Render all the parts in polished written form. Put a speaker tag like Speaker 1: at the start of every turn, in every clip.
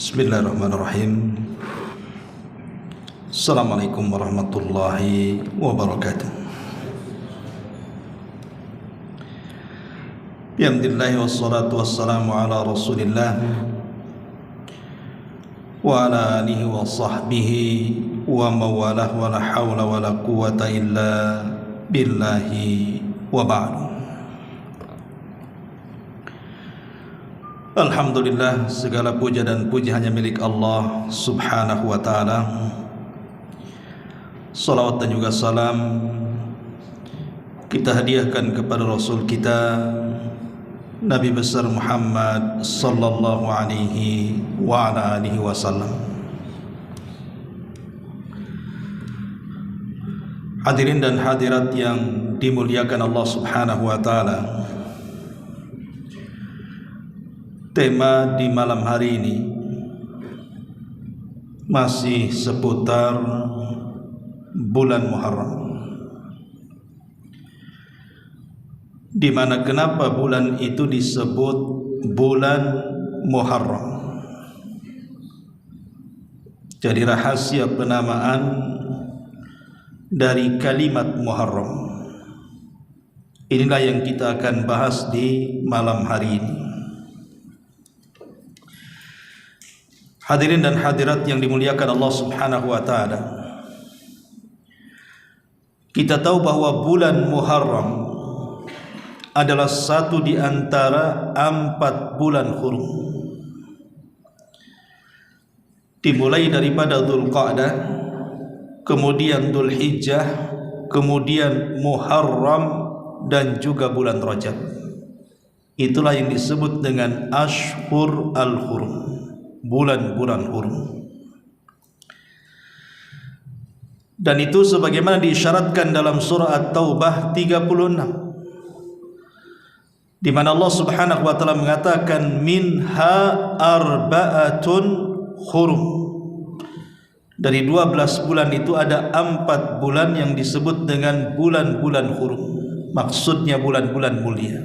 Speaker 1: Bismillahirrahmanirrahim. Assalamualaikum warahmatullahi wabarakatuh. Alhamdulillah wassalatu wassalamu ala Rasulillah wa ala alihi wa sahbihi wa mawalah wa la hawla wa la quwata illa billahi wa ba'du. Alhamdulillah, segala puja dan puji hanya milik Allah subhanahu wa ta'ala. Salawat dan juga salam kita hadiahkan kepada Rasul kita Nabi besar Muhammad sallallahu alaihi wa ala alihi wasallam. Hadirin dan hadirat yang dimuliakan Allah subhanahu wa ta'ala, tema di malam hari ini masih seputar bulan Muharram. Di mana kenapa bulan itu disebut bulan Muharram? Jadi rahasia penamaan dari kalimat Muharram inilah yang kita akan bahas di malam hari ini. Hadirin dan hadirat yang dimuliakan Allah subhanahu wa ta'ala, kita tahu bahwa bulan Muharram adalah satu di antara 4 bulan hurum. Dimulai daripada Dzulqa'dah, kemudian Dzulhijjah, kemudian Muharram, dan juga bulan Rajab. Itulah yang disebut dengan Ashhur al-Hurum, bulan-bulan hurum. Dan itu sebagaimana diisyaratkan dalam surah At-Taubah 36, di mana Allah subhanahu wa ta'ala mengatakan minha arba'atun hurum. Dari 12 bulan itu ada 4 bulan yang disebut dengan bulan-bulan hurum. Maksudnya bulan-bulan mulia.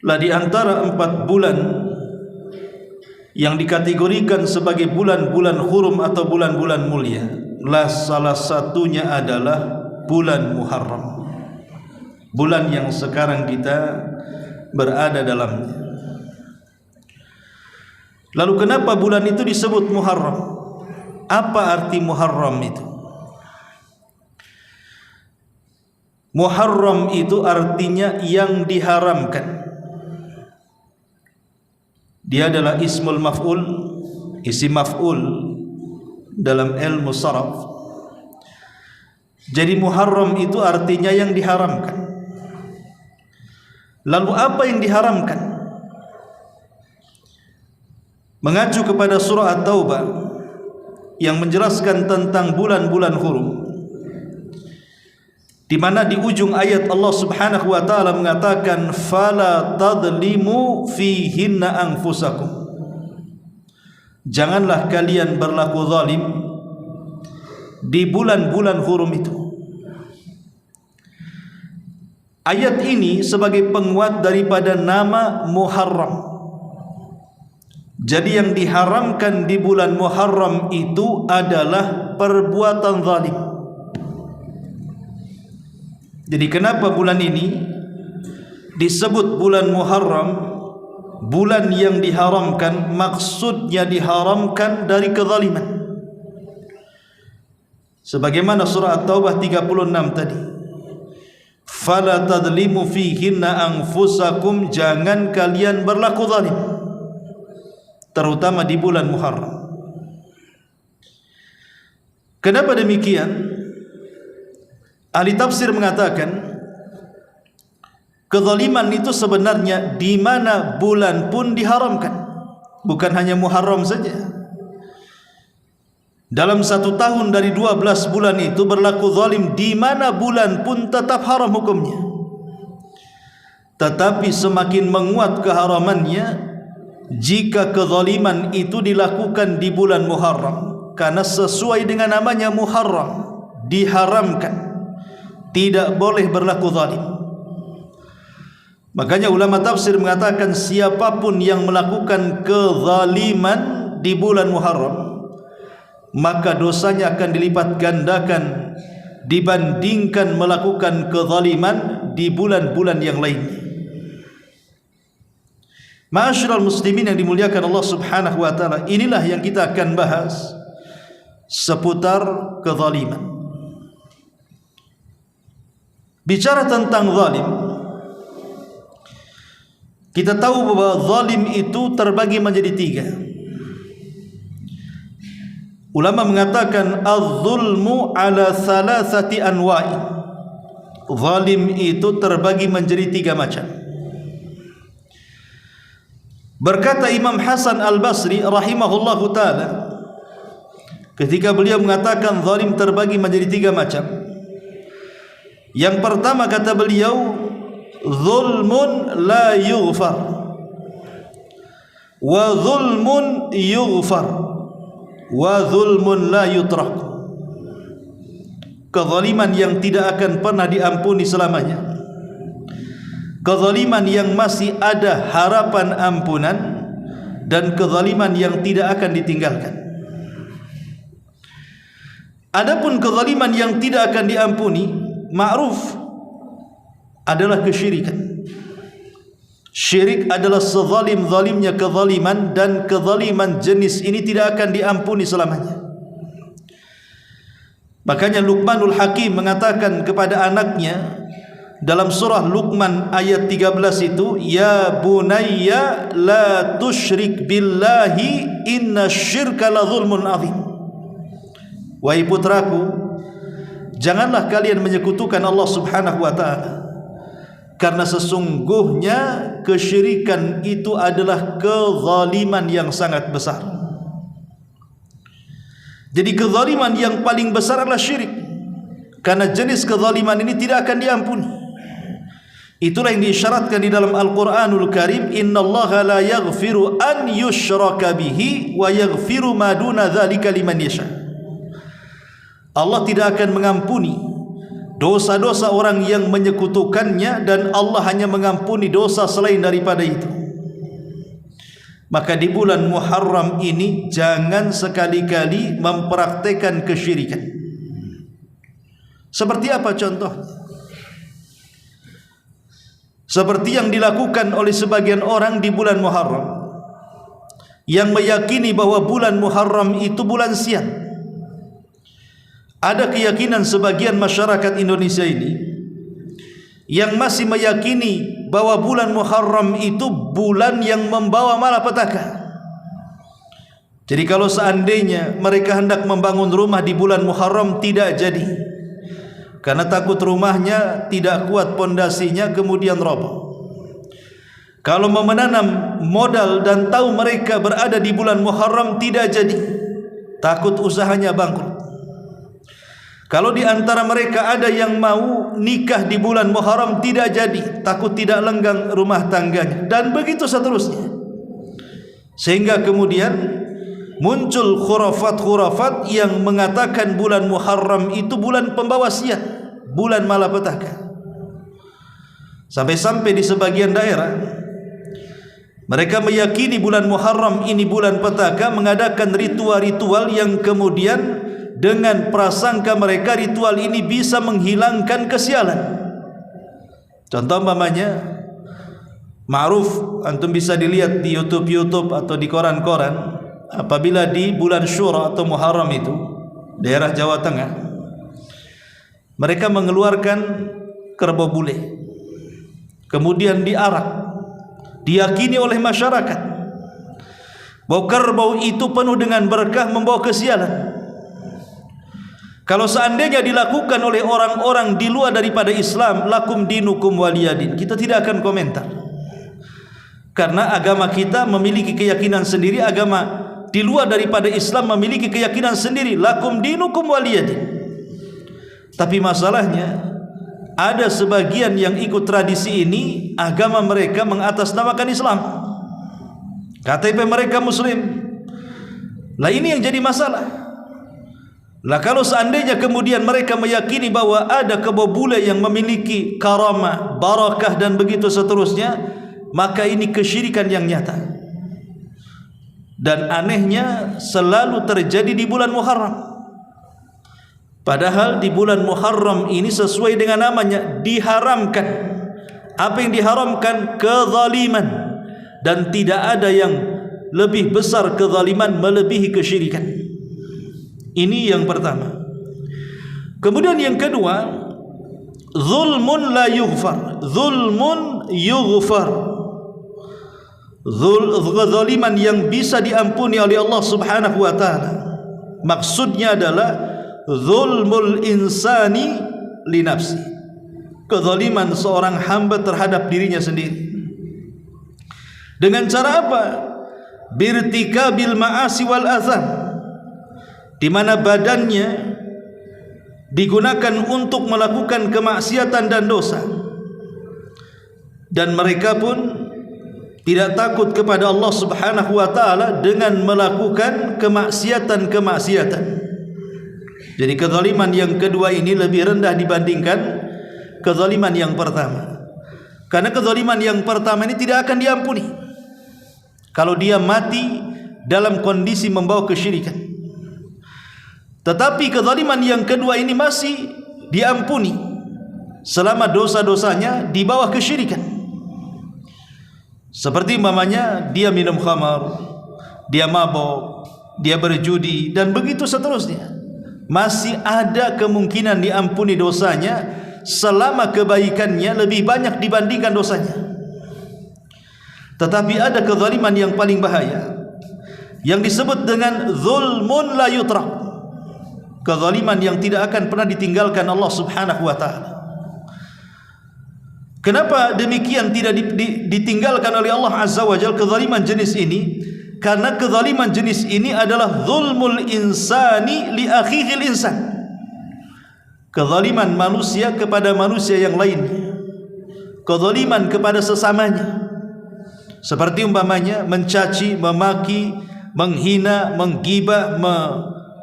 Speaker 1: Lah di antara 4 bulan yang dikategorikan sebagai bulan-bulan hurum atau bulan-bulan mulia, lah salah satunya adalah bulan Muharram, bulan yang sekarang kita berada dalamnya. Lalu kenapa bulan itu disebut Muharram? Apa arti Muharram itu? Muharram itu artinya yang diharamkan. Dia adalah ismul maf'ul, isim maf'ul dalam ilmu saraf. Jadi Muharram itu artinya yang diharamkan. Lalu apa yang diharamkan? Mengacu kepada surah At-Taubah yang menjelaskan tentang bulan-bulan hurum, di mana di ujung ayat Allah subhanahu wa ta'ala mengatakan fala tadlimu fihinna anfusakum, janganlah kalian berlaku zalim di bulan-bulan hurum itu. Ayat ini sebagai penguat daripada nama Muharram. Jadi yang diharamkan di bulan Muharram itu adalah perbuatan zalim. Jadi kenapa bulan ini disebut bulan Muharram, bulan yang diharamkan? Maksudnya diharamkan dari kezaliman. Sebagaimana surah At-Taubah 36 tadi, fala tadlimu fihinna anfusakum, jangan kalian berlaku zalim, terutama di bulan Muharram. Kenapa demikian? Ahli tafsir mengatakan kezaliman itu sebenarnya di mana bulan pun diharamkan, bukan hanya Muharram saja. Dalam 1 tahun dari 12 bulan itu berlaku zalim di mana bulan pun tetap haram hukumnya. Tetapi semakin menguat keharamannya jika kezaliman itu dilakukan di bulan Muharram, karena sesuai dengan namanya Muharram, diharamkan, tidak boleh berlaku zalim. Makanya ulama tafsir mengatakan siapapun yang melakukan kezaliman di bulan Muharram, maka dosanya akan dilipat gandakan dibandingkan melakukan kezaliman di bulan-bulan yang lainnya. Ma'asyiral muslimin yang dimuliakan Allah Subhanahu wa taala, inilah yang kita akan bahas seputar kezaliman. Bicara tentang zalim, kita tahu bahwa zalim itu terbagi menjadi tiga. Ulama mengatakan az-zulmu ala thalathati anwa'i. Zalim itu terbagi menjadi tiga macam. Berkata Imam Hasan Al-Basri rahimahullahu ta'ala, ketika beliau mengatakan zalim terbagi menjadi tiga macam, yang pertama kata beliau, zulmun la yughfar wa zulmun yughfar wa zulmun la yutrak. Kezaliman yang tidak akan pernah diampuni selamanya, kezaliman yang masih ada harapan ampunan, dan kezaliman yang tidak akan ditinggalkan. Adapun kezaliman yang tidak akan diampuni, ma'ruf, adalah kesyirikan. Syirik adalah sezalim-zalimnya kezaliman, dan kezaliman jenis ini tidak akan diampuni selamanya. Makanya Luqmanul Hakim mengatakan kepada anaknya dalam surah Luqman ayat 13 itu, ya bunayya la tusyrik billahi inna syirka la zulmun azim. Wahai putraku, janganlah kalian menyekutukan Allah Subhanahu wa ta'ala, karena sesungguhnya kesyirikan itu adalah kezaliman yang sangat besar. Jadi kezaliman yang paling besar adalah syirik, karena jenis kezaliman ini tidak akan diampuni. Itulah yang disyaratkan di dalam Al-Quranul Karim, innallaha la yaghfiru an yushraka bihi wa yaghfiru ma duna dzalika liman yasha. Allah tidak akan mengampuni dosa-dosa orang yang menyekutukannya, dan Allah hanya mengampuni dosa selain daripada itu. Maka di bulan Muharram ini jangan sekali-kali mempraktekkan kesyirikan. Seperti apa contohnya? Seperti yang dilakukan oleh sebagian orang di bulan Muharram, yang meyakini bahwa bulan Muharram itu bulan sial. Ada keyakinan sebagian masyarakat Indonesia ini yang masih meyakini bahwa bulan Muharram itu bulan yang membawa malapetaka. Jadi kalau seandainya mereka hendak membangun rumah di bulan Muharram, tidak jadi, karena takut rumahnya tidak kuat pondasinya kemudian roboh. Kalau mau menanam modal dan tahu mereka berada di bulan Muharram, tidak jadi, takut usahanya bangkrut. Kalau di antara mereka ada yang mau nikah di bulan Muharram, tidak jadi, takut tidak lenggang rumah tangganya, dan begitu seterusnya. Sehingga kemudian muncul khurafat-khurafat yang mengatakan bulan Muharram itu bulan pembawa sial, bulan malapetaka. Sampai-sampai di sebagian daerah mereka meyakini bulan Muharram ini bulan petaka, mengadakan ritual-ritual yang kemudian dengan prasangka mereka ritual ini bisa menghilangkan kesialan. Contoh umpamanya, ma'ruf, antum bisa dilihat di YouTube atau di koran-koran, apabila di bulan Syura atau Muharram itu, daerah Jawa Tengah, mereka mengeluarkan kerbau bule, kemudian diarak. Diyakini oleh masyarakat bahwa kerbau itu penuh dengan berkah, membawa kesialan. Kalau seandainya dilakukan oleh orang-orang di luar daripada Islam, lakum dinukum waliyadin, kita tidak akan komentar, karena agama kita memiliki keyakinan sendiri, agama di luar daripada Islam memiliki keyakinan sendiri, lakum dinukum waliyadin. Tapi masalahnya, ada sebagian yang ikut tradisi ini, agama mereka mengatasnamakan Islam, KTP mereka Muslim. Lah ini yang jadi masalah. Lah kalau seandainya kemudian mereka meyakini bahwa ada kebau bule yang memiliki karamah, barakah dan begitu seterusnya, maka ini kesyirikan yang nyata. Dan anehnya selalu terjadi di bulan Muharram. Padahal di bulan Muharram ini sesuai dengan namanya diharamkan. Apa yang diharamkan? Kezaliman. Dan tidak ada yang lebih besar kezaliman melebihi kesyirikan. Ini yang pertama. Kemudian yang kedua, zulmun la yughfar. Zulmun yughfar. Kezaliman yang bisa diampuni oleh Allah Subhanahu wa taala. Maksudnya adalah zulmul insani li nafsi. Kezaliman seorang hamba terhadap dirinya sendiri. Dengan cara apa? Birtikabil ma'asi wal azam, di mana badannya digunakan untuk melakukan kemaksiatan dan dosa, dan mereka pun tidak takut kepada Allah Subhanahu wa taala dengan melakukan kemaksiatan-kemaksiatan. Jadi kezaliman yang kedua ini lebih rendah dibandingkan kezaliman yang pertama. Karena kezaliman yang pertama ini tidak akan diampuni kalau dia mati dalam kondisi membawa kesyirikan. Tetapi kezaliman yang kedua ini masih diampuni selama dosa-dosanya di bawah kesyirikan. Seperti umpamanya dia minum khamar, dia mabok, dia berjudi dan begitu seterusnya. Masih ada kemungkinan diampuni dosanya selama kebaikannya lebih banyak dibandingkan dosanya. Tetapi ada kezaliman yang paling bahaya yang disebut dengan zulmun la yutrak. Kezaliman yang tidak akan pernah ditinggalkan Allah Subhanahu wa taala. Kenapa demikian tidak ditinggalkan oleh Allah Azza wa Jalla kezaliman jenis ini? Karena kezaliman jenis ini adalah zulmul insani li akhihil insan. Kezaliman manusia kepada manusia yang lainnya. Kezaliman kepada sesamanya. Seperti umpamanya mencaci, memaki, menghina, menggibah,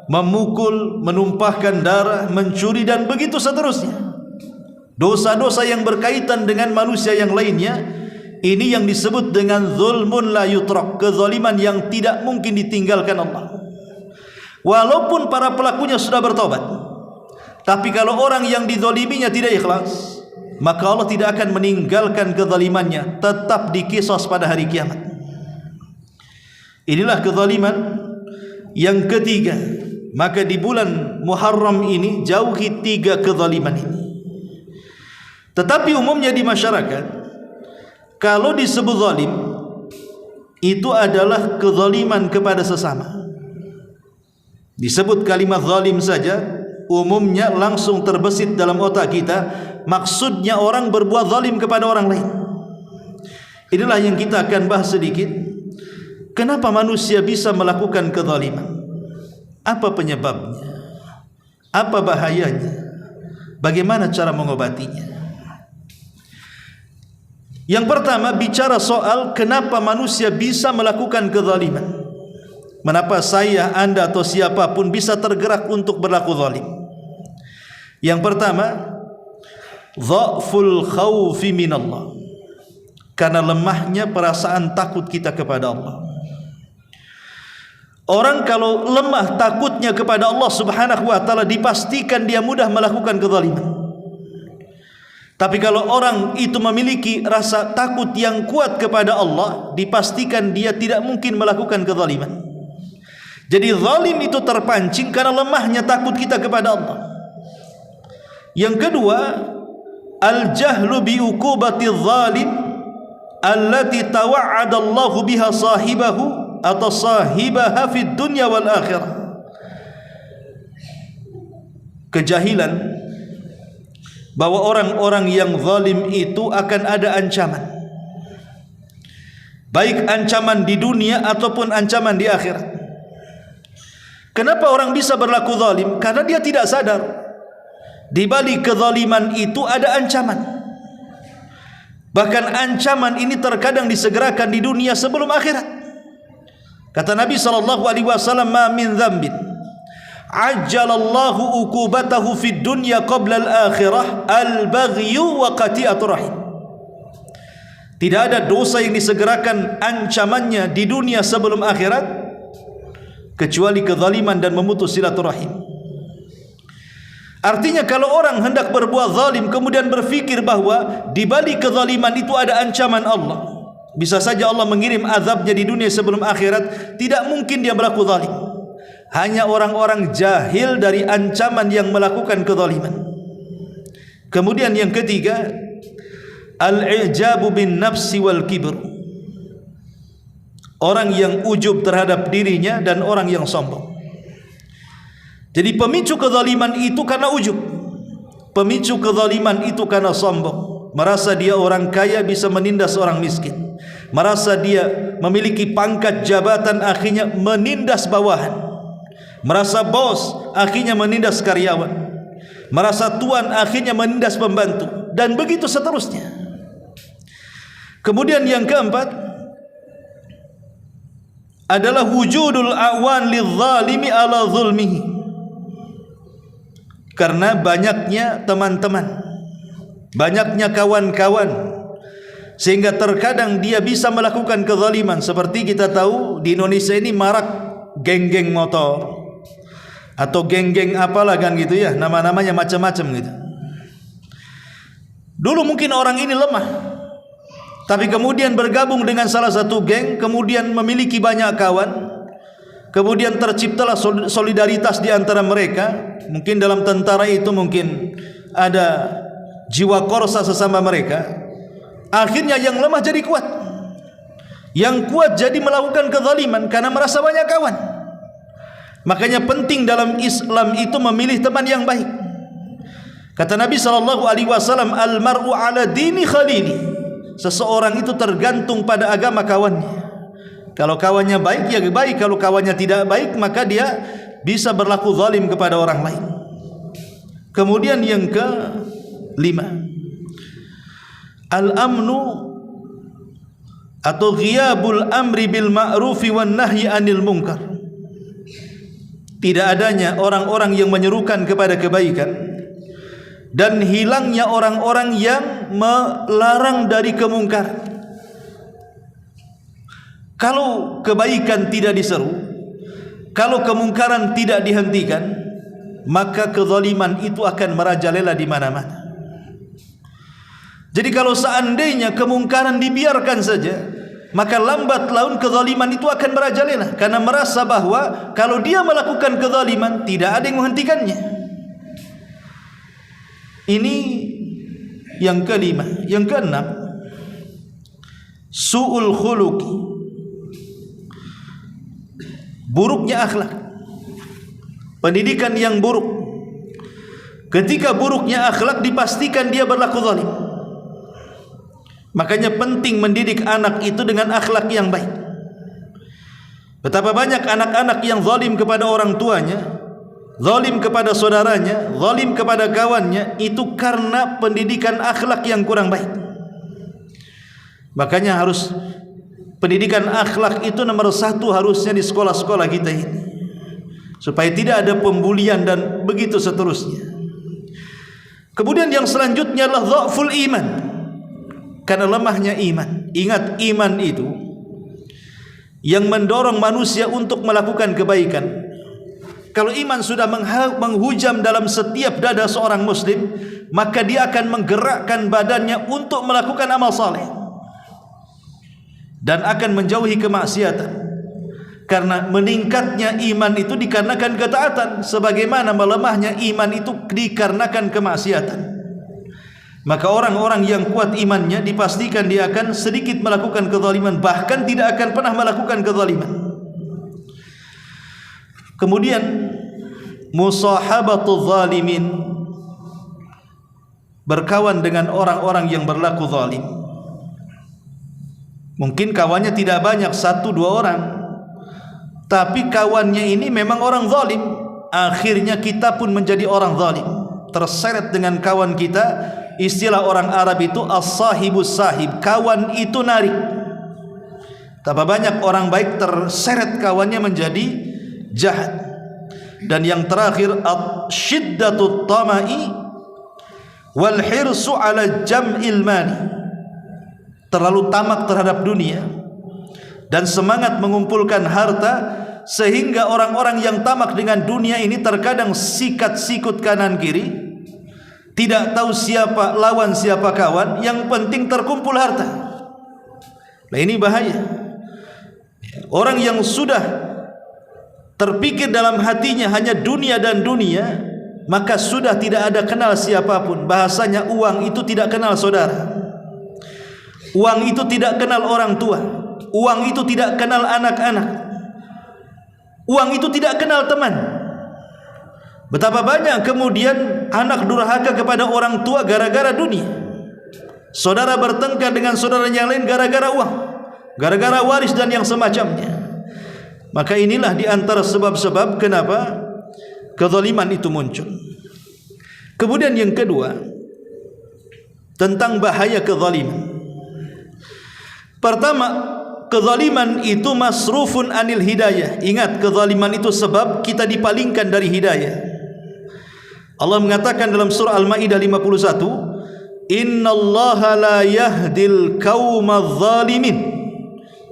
Speaker 1: memukul, menumpahkan darah, mencuri dan begitu seterusnya. Dosa-dosa yang berkaitan dengan manusia yang lainnya, ini yang disebut dengan zulmun la yutrak, kezaliman yang tidak mungkin ditinggalkan Allah. Walaupun para pelakunya sudah bertobat, tapi kalau orang yang dizaliminya tidak ikhlas, maka Allah tidak akan meninggalkan kezalimannya, tetap dikisos pada hari kiamat. Inilah kezaliman yang ketiga. Maka di bulan Muharram ini jauhi tiga kezaliman ini. Tetapi umumnya di masyarakat, kalau disebut zalim, itu adalah kezaliman kepada sesama. Disebut kalimat zalim saja, umumnya langsung terbesit dalam otak kita, maksudnya orang berbuat zalim kepada orang lain. Inilah yang kita akan bahas sedikit. Kenapa manusia bisa melakukan kezaliman? Apa penyebabnya? Apa bahayanya? Bagaimana cara mengobatinya? Yang pertama, bicara soal kenapa manusia bisa melakukan kezaliman. Kenapa saya, Anda atau siapapun bisa tergerak untuk berlaku zalim? Yang pertama, dha'ful khawfi minallah. Karena lemahnya perasaan takut kita kepada Allah. Orang kalau lemah takutnya kepada Allah Subhanahu wa taala, dipastikan dia mudah melakukan kezaliman. Tapi kalau orang itu memiliki rasa takut yang kuat kepada Allah, dipastikan dia tidak mungkin melakukan kezaliman. Jadi zalim itu terpancing karena lemahnya takut kita kepada Allah. Yang kedua, al-jahlu bi uqubati zalim allati tawa'ada Allahu biha sahibahu atau sahibaha fid dunya wal akhirah. Kejahilan bahwa orang-orang yang zalim itu akan ada ancaman, baik ancaman di dunia ataupun ancaman di akhirat. Kenapa orang bisa berlaku zalim? Karena dia tidak sadar di balik kezaliman itu ada ancaman. Bahkan ancaman ini terkadang disegerakan di dunia sebelum akhirat. Kata Nabi SAW, ma min dzambin ajjalallahu uqubatahu fid dunya qabla al-akhirah al-baghyu wa qati'atur rahim. Tidak ada dosa yang disegerakan ancamannya di dunia sebelum akhirat kecuali kezaliman dan memutus silaturahim. Artinya kalau orang hendak berbuat zalim kemudian berfikir bahwa di balik kezaliman itu ada ancaman Allah, bisa saja Allah mengirim azabnya di dunia sebelum akhirat, tidak mungkin dia berlaku zalim. Hanya orang-orang jahil dari ancaman yang melakukan kezaliman. Kemudian yang ketiga, al-i'jabu bin nafsi wal kibr. Orang yang ujub terhadap dirinya dan orang yang sombong. Jadi pemicu kezaliman itu karena ujub. Pemicu kezaliman itu karena sombong. Merasa dia orang kaya bisa menindas orang miskin. Merasa dia memiliki pangkat jabatan akhirnya menindas bawahan. Merasa bos akhirnya menindas karyawan. Merasa tuan akhirnya menindas pembantu. Dan begitu seterusnya. Kemudian yang keempat adalah wujudul awan lidzalimi ala zulmihi. Karena banyaknya teman-teman, banyaknya kawan-kawan, sehingga terkadang dia bisa melakukan kezaliman. Seperti kita tahu di Indonesia ini marak geng-geng motor atau geng-geng apalah kan gitu ya, nama-namanya macam-macam gitu. Dulu mungkin orang ini lemah, tapi kemudian bergabung dengan salah satu geng, kemudian memiliki banyak kawan, kemudian terciptalah solidaritas di antara mereka. Mungkin dalam tentara itu mungkin ada jiwa korsa sesama mereka. Akhirnya yang lemah jadi kuat, yang kuat jadi melakukan kezaliman karena merasa banyak kawan. Makanya penting dalam Islam itu memilih teman yang baik. Kata Nabi SAW, al-mar'u ala dini khalili. Seseorang itu tergantung pada agama kawannya. Kalau kawannya baik, ya baik. Kalau kawannya tidak baik, maka dia bisa berlaku zalim kepada orang lain. Kemudian yang kelima, al-amnu atau ghiyabul amri bil ma'rufi wan nahyi anil munkar. Tidak adanya orang-orang yang menyerukan kepada kebaikan dan hilangnya orang-orang yang melarang dari kemungkaran. Kalau kebaikan tidak diseru, kalau kemungkaran tidak dihentikan, maka kezaliman itu akan merajalela di mana-mana. Jadi kalau seandainya kemungkaran dibiarkan saja, maka lambat laun kezaliman itu akan merajalela, karena merasa bahwa kalau dia melakukan kezaliman tidak ada yang menghentikannya. Ini yang kelima. Yang keenam, su'ul khuluqi, buruknya akhlak, pendidikan yang buruk. Ketika buruknya akhlak dipastikan dia berlaku zalim. Makanya penting mendidik anak itu dengan akhlak yang baik. Betapa banyak anak-anak yang zalim kepada orang tuanya, zalim kepada saudaranya, zalim kepada kawannya, itu karena pendidikan akhlak yang kurang baik. Makanya harus pendidikan akhlak itu nomor satu harusnya di sekolah-sekolah kita ini, supaya tidak ada pembulian dan begitu seterusnya. Kemudian yang selanjutnya adalah dha'ful iman, karena lemahnya iman. Ingat, iman itu yang mendorong manusia untuk melakukan kebaikan. Kalau iman sudah menghujam dalam setiap dada seorang muslim, maka dia akan menggerakkan badannya untuk melakukan amal saleh dan akan menjauhi kemaksiatan. Karena meningkatnya iman itu dikarenakan ketaatan, sebagaimana melemahnya iman itu dikarenakan kemaksiatan. Maka orang-orang yang kuat imannya dipastikan dia akan sedikit melakukan kezaliman, bahkan tidak akan pernah melakukan kezaliman. Kemudian musahabatul zalimin, berkawan dengan orang-orang yang berlaku zalim. Mungkin kawannya tidak banyak, 1-2 orang, tapi kawannya ini memang orang zalim. Akhirnya kita pun menjadi orang zalim, terseret dengan kawan kita. Istilah orang Arab itu as-sahibus sahib, kawan itu narik. Betapa banyak orang baik terseret kawannya menjadi jahat. Dan yang terakhir syiddatut tama'i wal hirsu ala jam'il mali, terlalu tamak terhadap dunia dan semangat mengumpulkan harta, sehingga orang-orang yang tamak dengan dunia ini terkadang sikat sikut kanan kiri, tidak tahu siapa lawan siapa kawan, yang penting terkumpul harta. Nah, ini bahaya. Orang yang sudah terpikir dalam hatinya hanya dunia dan dunia, maka sudah tidak ada kenal siapapun. Bahasanya uang itu tidak kenal saudara, uang itu tidak kenal orang tua, uang itu tidak kenal anak-anak, uang itu tidak kenal teman. Betapa banyak kemudian anak durhaka kepada orang tua gara-gara dunia. Saudara bertengkar dengan saudara yang lain gara-gara uang, gara-gara waris dan yang semacamnya. Maka inilah di antara sebab-sebab kenapa kezaliman itu muncul. Kemudian yang kedua, tentang bahaya kezaliman. Pertama, kezaliman itu masrufun anil hidayah. Ingat, kezaliman itu sebab kita dipalingkan dari hidayah. Allah mengatakan dalam surah Al-Maidah 51, innallaha la yahdil qaumadz zalimin.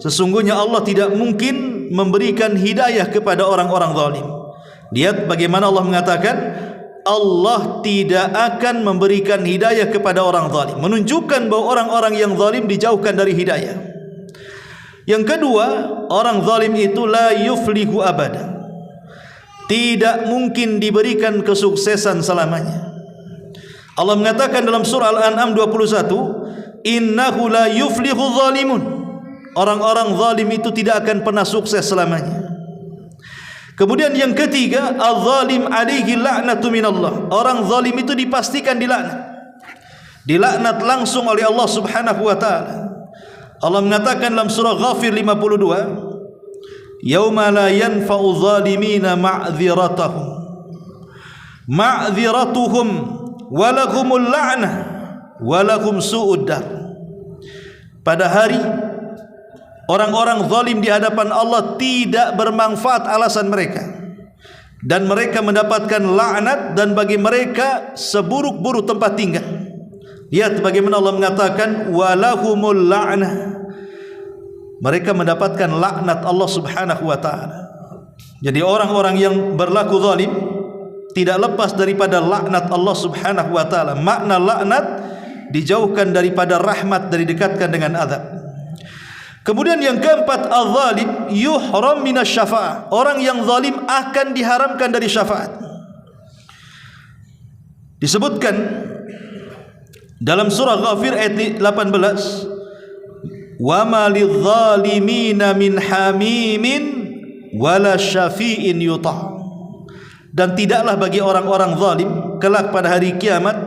Speaker 1: Sesungguhnya Allah tidak mungkin memberikan hidayah kepada orang-orang zalim. Lihat bagaimana Allah mengatakan Allah tidak akan memberikan hidayah kepada orang zalim, menunjukkan bahwa orang-orang yang zalim dijauhkan dari hidayah. Yang kedua, orang zalim itu la yuflihu abada, tidak mungkin diberikan kesuksesan selamanya. Allah mengatakan dalam surah Al-An'am 21, innahu la yuflihu zalimun, orang-orang zalim itu tidak akan pernah sukses selamanya. Kemudian yang ketiga, az-zalim alaihi la'natu minallah, orang zalim itu dipastikan dilaknat langsung oleh Allah Subhanahu wa taala. Allah mengatakan dalam surah Ghafir 52, yauma la yanfa'u zalimina ma'dziratuhum walahumul la'nah walahum su'ud dar. Pada hari orang-orang zalim di hadapan Allah tidak bermanfaat alasan mereka, dan mereka mendapatkan laknat, dan bagi mereka seburuk-buruk tempat tinggal. Lihat bagaimana Allah mengatakan walahumul la'nah, mereka mendapatkan laknat Allah Subhanahu wa taala. Jadi orang-orang yang berlaku zalim tidak lepas daripada laknat Allah Subhanahu wa taala. Makna laknat dijauhkan daripada rahmat, dari dekatkan dengan azab. Kemudian yang keempat, az-zalim yuhram minasy syafa'ah, orang yang zalim akan diharamkan dari syafaat. Disebutkan dalam surah Ghafir ayat 18, wa ma lidz-zalimina min hamimin wala syafi'in yuta', dan tidaklah bagi orang-orang zalim kelak pada hari kiamat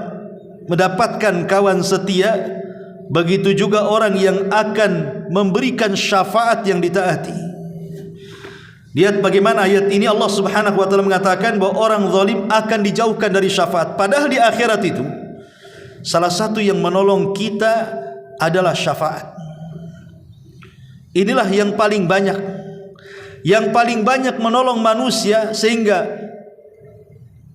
Speaker 1: mendapatkan kawan setia, begitu juga orang yang akan memberikan syafaat yang ditaati. Lihat bagaimana ayat ini Allah Subhanahu wa taala mengatakan bahwa orang zalim akan dijauhkan dari syafaat, padahal di akhirat itu salah satu yang menolong kita adalah syafaat. Inilah yang paling banyak menolong manusia sehingga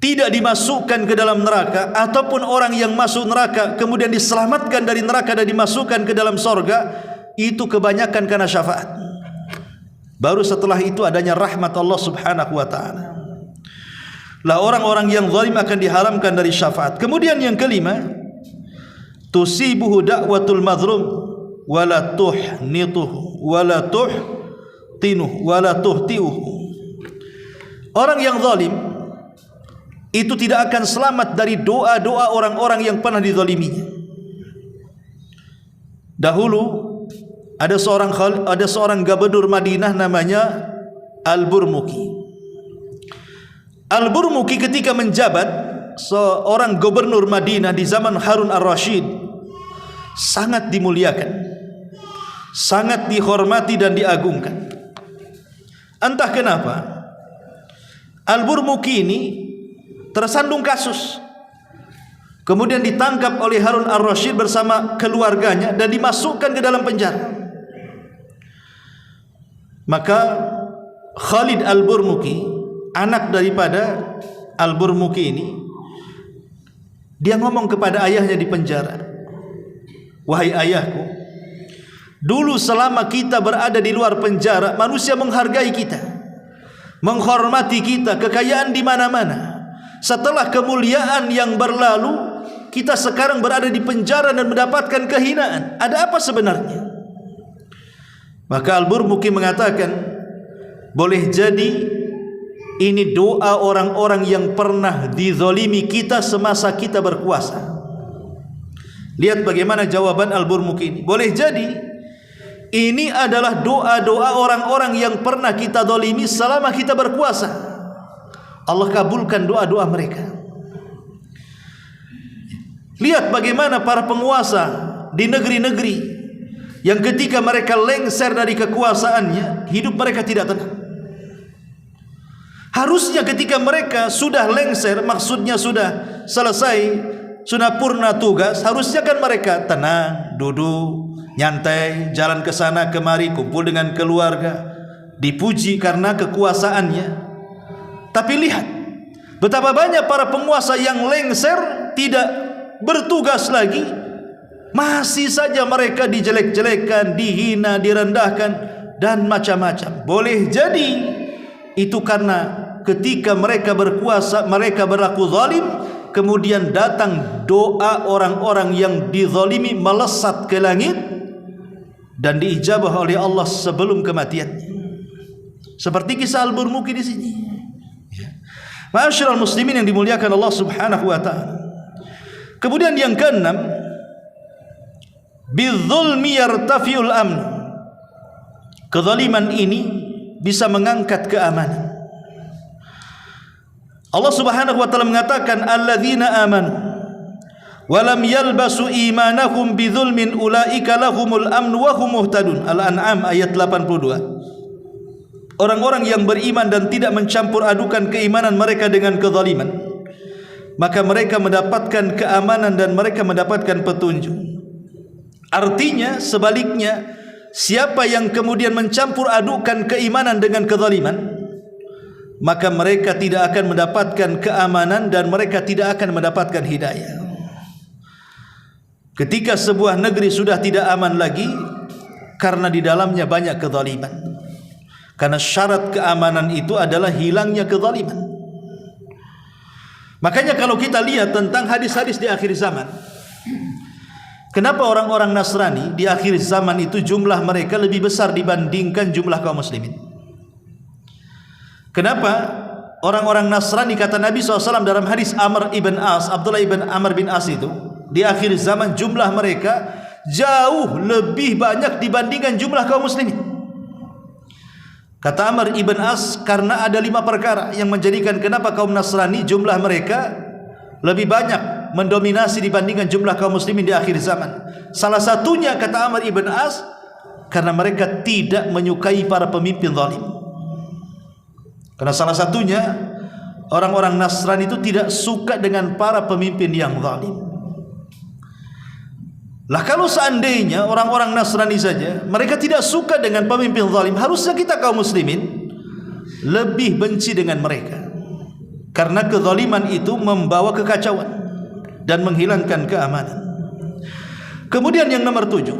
Speaker 1: tidak dimasukkan ke dalam neraka, ataupun orang yang masuk neraka kemudian diselamatkan dari neraka dan dimasukkan ke dalam sorga, itu kebanyakan karena syafaat. Baru setelah itu adanya rahmat Allah Subhanahu wa taala. Lah orang-orang yang zalim akan diharamkan dari syafaat. Kemudian yang kelima, tusibuhu da'watul mazlum wala tuhnituhu wala tuhtinuhu wala tuhtiuhu. Orang yang zalim itu tidak akan selamat dari doa-doa orang-orang yang pernah dizaliminya. Dahulu ada seorang gubernur Madinah namanya Al-Burmuki. Al-Burmuki ketika menjabat seorang gubernur Madinah di zaman Harun ar-Rasyid sangat dimuliakan, sangat dihormati dan diagungkan. Entah kenapa Al-Burmuki ini tersandung kasus, kemudian ditangkap oleh Harun ar-Rasyid bersama keluarganya dan dimasukkan ke dalam penjara. Maka Khalid al-Burmuki anak daripada Al-Burmuki ini, dia ngomong kepada ayahnya di penjara, "Wahai ayahku, dulu selama kita berada di luar penjara, manusia menghargai kita, menghormati kita, kekayaan di mana-mana. Setelah kemuliaan yang berlalu, kita sekarang berada di penjara dan mendapatkan kehinaan. Ada apa sebenarnya?" Maka Al-Burmuki mengatakan, boleh jadi ini doa orang-orang yang pernah dizalimi kita semasa kita berkuasa. Lihat bagaimana jawaban Al-Burmuki ini. Boleh jadi ini adalah doa-doa orang-orang yang pernah kita zalimi selama kita berkuasa. Allah kabulkan doa-doa mereka. Lihat bagaimana para penguasa di negeri-negeri yang ketika mereka lengser dari kekuasaannya, hidup mereka tidak tenang. Harusnya ketika mereka sudah lengser, maksudnya sudah selesai, sudah purna tugas, harusnya kan mereka tenang, duduk, nyantai, jalan ke sana kemari, kumpul dengan keluarga, dipuji karena kekuasaannya. Tapi lihat betapa banyak para penguasa yang lengser, tidak bertugas lagi, masih saja mereka dijelek-jelekan, dihina, direndahkan, dan macam-macam. Boleh jadi itu karena ketika mereka berkuasa, mereka berlaku zalim, kemudian datang doa orang-orang yang dizalimi melesat ke langit dan diijabah oleh Allah sebelum kematiannya. Seperti kisah Al-Burmuki di sini. Ma'asyiral muslimin yang dimuliakan Allah Subhanahu wa taala. Kemudian yang keenam, bidzulmi yartafiul amn. Kezaliman ini bisa mengangkat keamanan. Allah Subhanahu wa taala mengatakan, alladzina amanu wa lam yalbasu imanahum bidzulmin ulaika lahumul amn wa hum muhtadun. Al-An'am ayat 82. Orang-orang yang beriman dan tidak mencampur adukan keimanan mereka dengan kezaliman, maka mereka mendapatkan keamanan dan mereka mendapatkan petunjuk. Artinya sebaliknya, siapa yang kemudian mencampur adukan keimanan dengan kezaliman, maka mereka tidak akan mendapatkan keamanan dan mereka tidak akan mendapatkan hidayah. Ketika sebuah negeri sudah tidak aman lagi karena di dalamnya banyak kezaliman. Karena syarat keamanan itu adalah hilangnya kezaliman. Makanya kalau kita lihat tentang hadis-hadis di akhir zaman, kenapa orang-orang Nasrani di akhir zaman itu jumlah mereka lebih besar dibandingkan jumlah kaum muslimin? Kenapa orang-orang Nasrani, kata Nabi SAW dalam hadis Amr ibn As, Abdullah ibn Amr bin As itu, di akhir zaman jumlah mereka jauh lebih banyak dibandingkan jumlah kaum muslimin. Kata Amr ibn As, karena ada 5 perkara yang menjadikan kenapa kaum Nasrani jumlah mereka lebih banyak mendominasi dibandingkan jumlah kaum muslimin di akhir zaman. Salah satunya, kata Amr ibn As, karena mereka tidak menyukai para pemimpin zalim. Karena salah satunya, orang-orang Nasrani itu tidak suka dengan para pemimpin yang zalim. Lah kalau seandainya orang-orang Nasrani saja mereka tidak suka dengan pemimpin zalim, harusnya kita kaum muslimin lebih benci dengan mereka. Karena kezaliman itu membawa kekacauan dan menghilangkan keamanan. Kemudian yang nomor 7,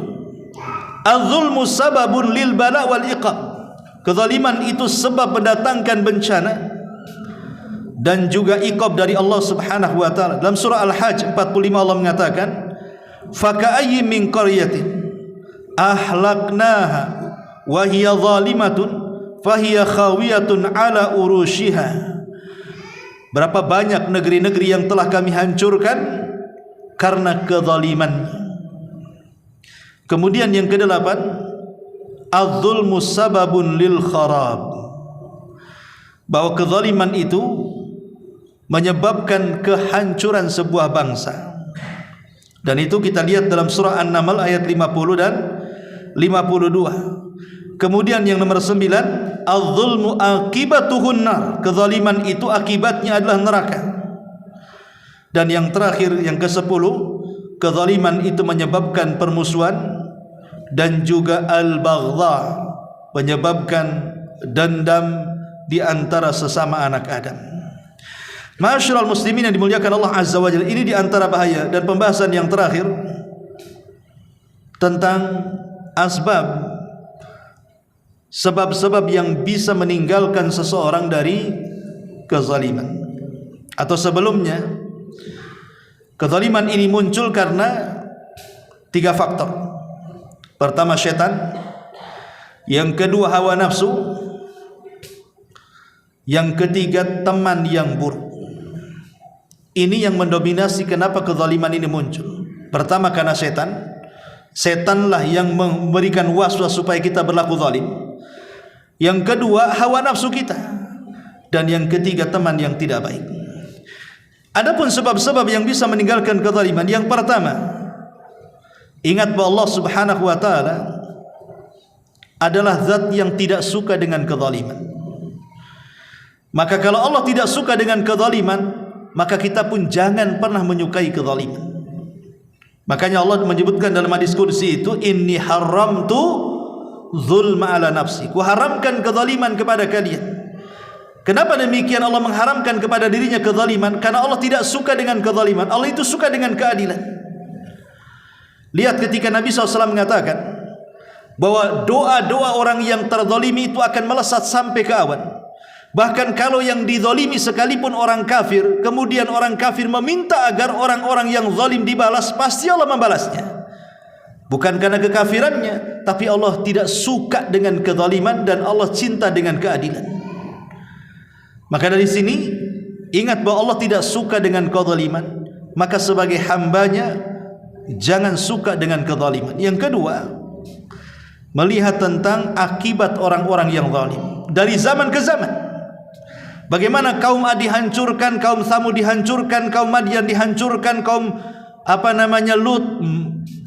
Speaker 1: az-zulmu sababun lil bala wal iqab. Kezaliman itu sebab mendatangkan bencana dan juga iqab dari Allah Subhanahu wa taala. Dalam surah Al-Hajj 45 Allah mengatakan, faka'ayyin min qaryatin ahlaknaha wa hiya zalimatun fahiya khawiyatun ala urushiha. Berapa banyak negeri-negeri yang telah kami hancurkan karena kezalimannya. Kemudian yang ke-8, az-zulmu sababun lil kharab. Bahwa kezaliman itu menyebabkan kehancuran sebuah bangsa. Dan itu kita lihat dalam surah An-Naml ayat 50 dan 52. Kemudian yang nomor 9, az-zulmu akibatuhun nar. Kezaliman itu akibatnya adalah neraka. Dan yang terakhir, yang ke-10, kezaliman itu menyebabkan permusuhan dan juga al-baghdha, menyebabkan dendam di antara sesama anak Adam. Ma'asyiral muslimin yang dimuliakan Allah Azza wa Jalla, ini di antara bahaya. Dan pembahasan yang terakhir tentang sebab-sebab yang bisa meninggalkan seseorang dari kezaliman. Atau sebelumnya, kezaliman ini muncul karena 3 faktor. Pertama syaitan, yang kedua hawa nafsu, yang ketiga teman yang buruk. Ini yang mendominasi kenapa kezaliman ini muncul. Pertama karena setan. Setanlah yang memberikan waswas supaya kita berlaku zalim. Yang kedua hawa nafsu kita. Dan yang ketiga teman yang tidak baik. Adapun sebab-sebab yang bisa meninggalkan kezaliman, yang pertama, ingat bahwa Allah Subhanahu wa taala adalah zat yang tidak suka dengan kezaliman. Maka kalau Allah tidak suka dengan kezaliman, maka kita pun jangan pernah menyukai kezaliman. Makanya Allah menyebutkan dalam hadis kursi itu, inni haramtu zulma ala nafsi, ku haramkan kezaliman kepada kalian. Kenapa demikian Allah mengharamkan kepada dirinya kezaliman? Karena Allah tidak suka dengan kezaliman. Allah itu suka dengan keadilan. Lihat ketika Nabi SAW mengatakan bahwa doa-doa orang yang terzalimi itu akan melesat sampai ke awan. Bahkan kalau yang dizalimi sekalipun orang kafir, kemudian orang kafir meminta agar orang-orang yang zalim dibalas, pasti Allah membalasnya. Bukan karena kekafirannya, tapi Allah tidak suka dengan kezaliman dan Allah cinta dengan keadilan. Maka dari sini ingat bahwa Allah tidak suka dengan kezaliman. Maka sebagai hambanya jangan suka dengan kezaliman. Yang kedua, melihat tentang akibat orang-orang yang zalim dari zaman ke zaman. Bagaimana kaum Ad dihancurkan, kaum Tsamud dihancurkan, kaum Madyan dihancurkan, kaum Lut,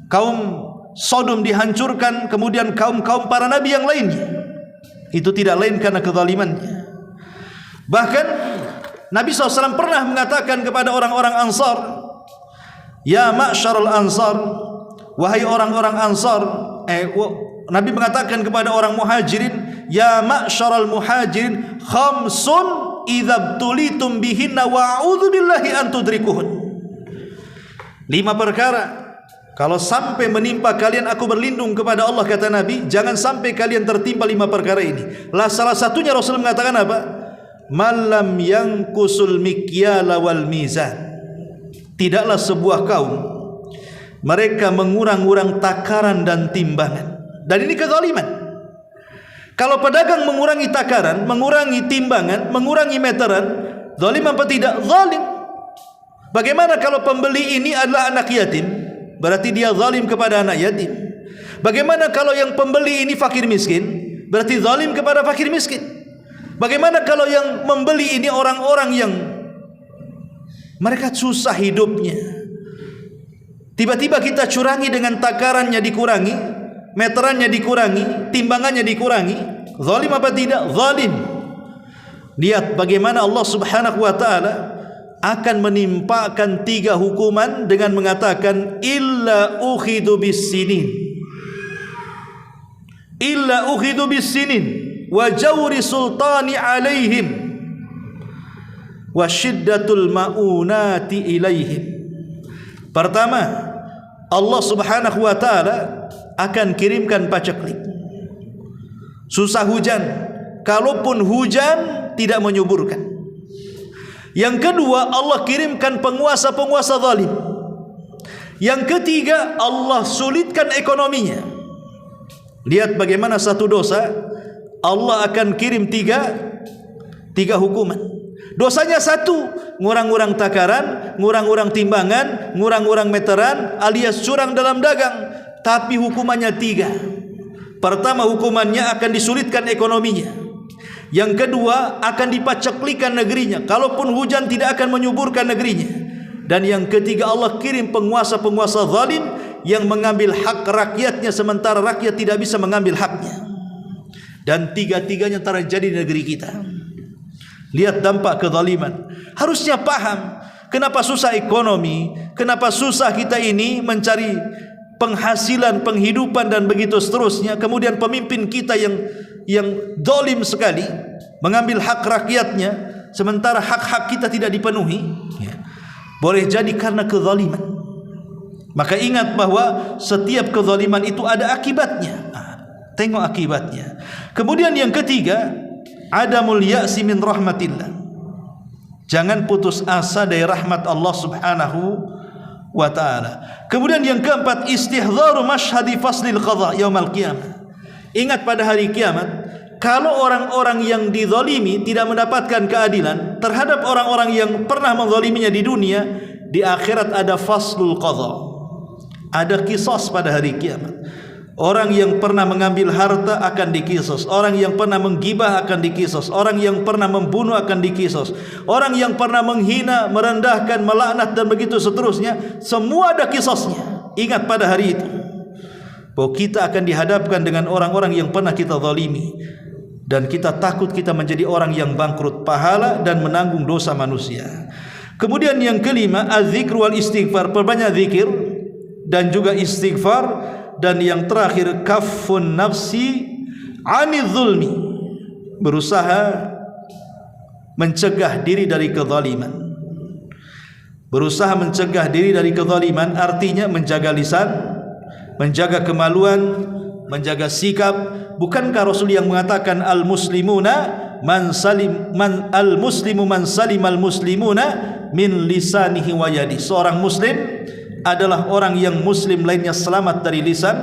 Speaker 1: kaum Sodom dihancurkan, kemudian kaum-kaum para nabi yang lainnya. Itu tidak lain karena kezalimannya. Bahkan Nabi SAW pernah mengatakan kepada orang-orang Ansar, ya ma'syarul Ansar, wahai orang-orang Ansar. Nabi mengatakan kepada orang Muhajirin, ya ma'syarul Muhajirin, khamsun idza tulitum bihinna wa a'udzu billahi an tudrikuhun. 5 perkara kalau sampai menimpa kalian, aku berlindung kepada Allah, kata Nabi, jangan sampai kalian tertimpa 5 perkara ini. Salah satunya Rasul mengatakan apa? Malam yang kusul mikyala wal mizan. Tidaklah sebuah kaum mereka mengurang-urang takaran dan timbangan. Dan ini kezaliman. Kalau pedagang mengurangi takaran, mengurangi timbangan, mengurangi meteran, zalim apa tidak? Zalim. Bagaimana kalau pembeli ini adalah anak yatim? Berarti dia zalim kepada anak yatim. Bagaimana kalau yang pembeli ini fakir miskin? Berarti zalim kepada fakir miskin. Bagaimana kalau yang membeli ini orang-orang yang mereka susah hidupnya? Tiba-tiba kita curangi dengan takarannya dikurangi, meterannya dikurangi, timbangannya dikurangi. Zalim apa tidak? Zalim. Lihat bagaimana Allah Subhanahu wa taala akan menimpakan 3 hukuman dengan mengatakan illa ukhidu bis-sinin. Illa ukhidu bis-sinin wa jawri sultani alaihim wa syiddatul maunati ilaihim. Pertama, Allah Subhanahu wa taala akan kirimkan paceklik. Susah hujan, kalaupun hujan tidak menyuburkan. Yang kedua, Allah kirimkan penguasa-penguasa zalim. Yang ketiga, Allah sulitkan ekonominya. Lihat bagaimana satu dosa Allah akan kirim tiga hukuman. Dosanya satu, ngurang-ngurang takaran, ngurang-ngurang timbangan, ngurang-ngurang meteran, alias curang dalam dagang. Tapi hukumannya 3. Pertama, hukumannya akan disulitkan ekonominya. Yang kedua, akan dipaceklikan negerinya. Kalaupun hujan tidak akan menyuburkan negerinya. Dan yang ketiga, Allah kirim penguasa-penguasa zalim yang mengambil hak rakyatnya sementara rakyat tidak bisa mengambil haknya. Dan 3-tiganya terjadi di negeri kita. Lihat dampak kezaliman. Harusnya paham kenapa susah ekonomi, kenapa susah kita ini mencari penghasilan, penghidupan dan begitu seterusnya. Kemudian pemimpin kita yang zalim sekali, mengambil hak rakyatnya sementara hak-hak kita tidak dipenuhi, boleh jadi karena kezaliman. Maka ingat bahwa setiap kezaliman itu ada akibatnya. Tengok akibatnya. Kemudian yang ketiga, adamul ya'si min rahmatillah. Jangan putus asa dari rahmat Allah Subhanahu wa ta'ala. Kemudian yang keempat, istihdharu masyhadi faslil qadha yaumal qiyamah. Ingat pada hari kiamat, kalau orang-orang yang dizalimi tidak mendapatkan keadilan terhadap orang-orang yang pernah menzaliminya di dunia, di akhirat ada faslul qadha. Ada qisas pada hari kiamat. Orang yang pernah mengambil harta akan dikisos, orang yang pernah menggibah akan dikisos, orang yang pernah membunuh akan dikisos, orang yang pernah menghina, merendahkan, melaknat dan begitu seterusnya, semua ada kisosnya. Ingat pada hari itu bahwa kita akan dihadapkan dengan orang-orang yang pernah kita zalimi, dan kita takut kita menjadi orang yang bangkrut pahala dan menanggung dosa manusia. Kemudian yang kelima, az-zikr wal istighfar, perbanyak zikir dan juga istighfar. Dan yang terakhir, kaffun nafsi anil zulmi, berusaha mencegah diri dari kezaliman. Berusaha mencegah diri dari kezaliman artinya menjaga lisan, menjaga kemaluan, menjaga sikap. Bukankah Rasul yang mengatakan al-muslimuna man salimal muslimuna min lisanihi wa yadi. Seorang muslim adalah orang yang muslim lainnya selamat dari lisan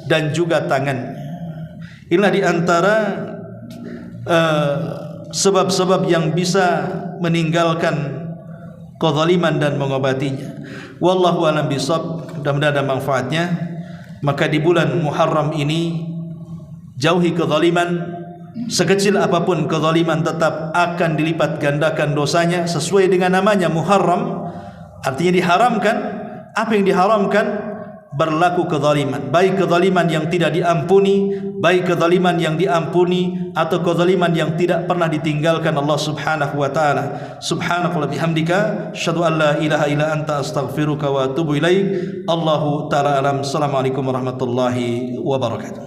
Speaker 1: dan juga tangannya. Inilah di antara sebab-sebab yang bisa meninggalkan kezaliman dan mengobatinya. Wallahu a'lam bishawab. Mudah-mudahan ada manfaatnya. Maka di bulan Muharram ini jauhi kezaliman. Sekecil apapun kezaliman tetap akan dilipat gandakan dosanya sesuai dengan namanya Muharram, artinya diharamkan. Apa yang diharamkan? Berlaku kezaliman, baik kezaliman yang tidak diampuni, baik kezaliman yang diampuni, atau kezaliman yang tidak pernah ditinggalkan Allah Subhanahu wa taala. Subhanakallah bihamdika, asyhadu an la ilaha illa anta, astaghfiruka wa atubu ilaik. Allahu taala alam. Assalamualaikum warahmatullahi wabarakatuh.